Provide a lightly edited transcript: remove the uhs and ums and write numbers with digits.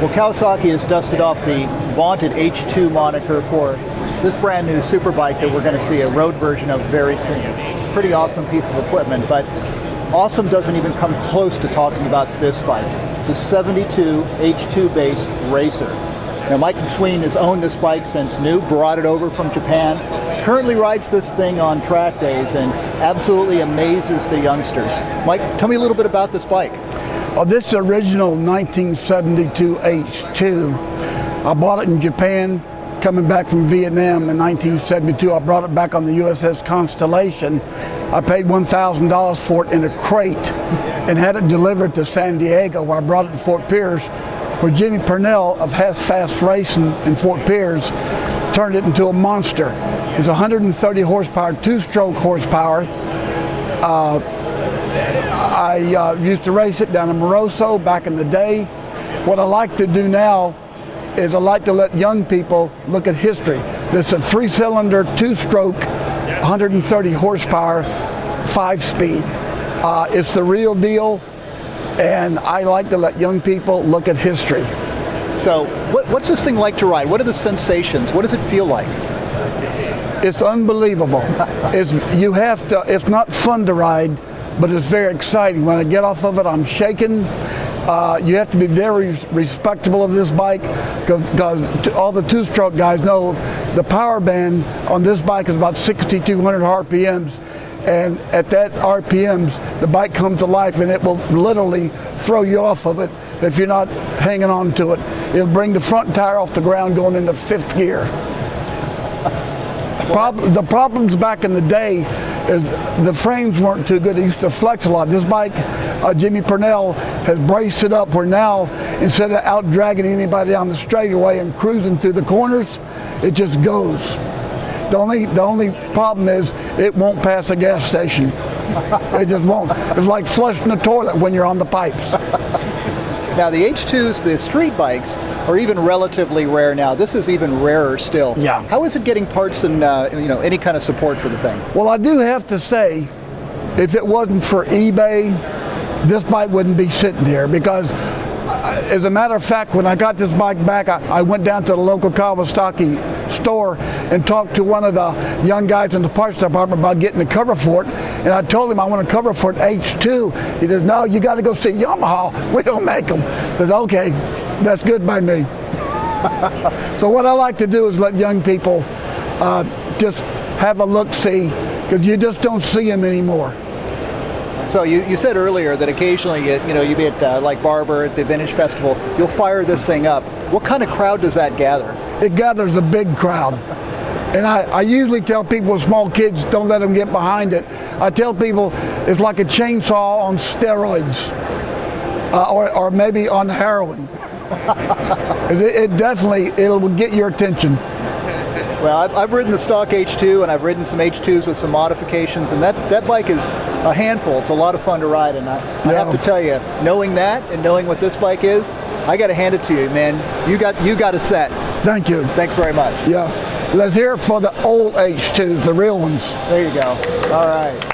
Well, Kawasaki has dusted off the vaunted H2 moniker for this brand new superbike that we're going to see a road version of very soon. Pretty awesome piece of equipment, but awesome doesn't even come close to talking about this bike. It's a 72 H2 based racer. Now, Mike McSween has owned this bike since new, brought it over from Japan, currently rides this thing on track days and absolutely amazes the youngsters. Mike, tell me a little bit about this bike. Oh, this is original 1972 H2. I bought it in Japan, coming back from Viet Nam in 1972. I brought it back on the USS Constellation. I paid $1,000 for it in a crate and had it delivered to San Diego, where I brought it to Fort Pierce, where Jimmy Purnell of Fast Racing in Fort Pierce turned it into a monster. It's 130 horsepower, two-stroke horsepower. I used to race it down in Moroso back in the day. What I like to do now is I like to let young people look at history. This is a three-cylinder, two-stroke, 130 horsepower, 5-speed. It's the real deal, and I like to let young people look at history. So what's this thing like to ride? What are the sensations? What does it feel like? It's unbelievable. It's not fun to ride, but it's very exciting. When I get off of it, I'm shaking. You have to be very respectable of this bike, because all the two-stroke guys know the power band on this bike is about 6,200 RPMs, and at that RPMs, the bike comes to life, and it will literally throw you off of it if you're not hanging on to it. It'll bring the front tire off the ground going into 5th gear. The problems back in the day is the frames weren't too good. It used to flex a lot. This bike, Jimmy Purnell has braced it up where now, instead of out dragging anybody down the straightaway and cruising through the corners, it just goes. The only problem is it won't pass a gas station. It just won't. It's like flushing the toilet when you're on the pipes. Now the H2s, the street bikes, are even relatively rare now. This is even rarer still. Yeah. How is it getting parts and any kind of support for the thing? Well, I do have to say, if it wasn't for eBay, this bike wouldn't be sitting here, because as a matter of fact, when I got this bike back, I went down to the local Kawasaki store and talked to one of the young guys in the parts department about getting a cover for it. And I told him I want a cover for it H2. He says, no, you got to go see Yamaha. We don't make them. I said, okay, that's good by me. So what I like to do is let young people just have a look-see, because you just don't see them anymore. So you said earlier that occasionally you be at like Barber at the Vintage Festival, you'll fire this thing up. What kind of crowd does that gather? It gathers a big crowd. And I usually tell people with small kids, don't let them get behind it. I tell people it's like a chainsaw on steroids, or maybe on heroin. It'll get your attention. Well, I've ridden the stock H2, and I've ridden some H2s with some modifications, and that bike is a handful. It's a lot of fun to ride, and I have to tell you, knowing that and knowing what this bike is, I got to hand it to you, man. You got a set. Thank you. Thanks very much. Yeah. Let's hear it for the old H2s, the real ones. There you go. All right.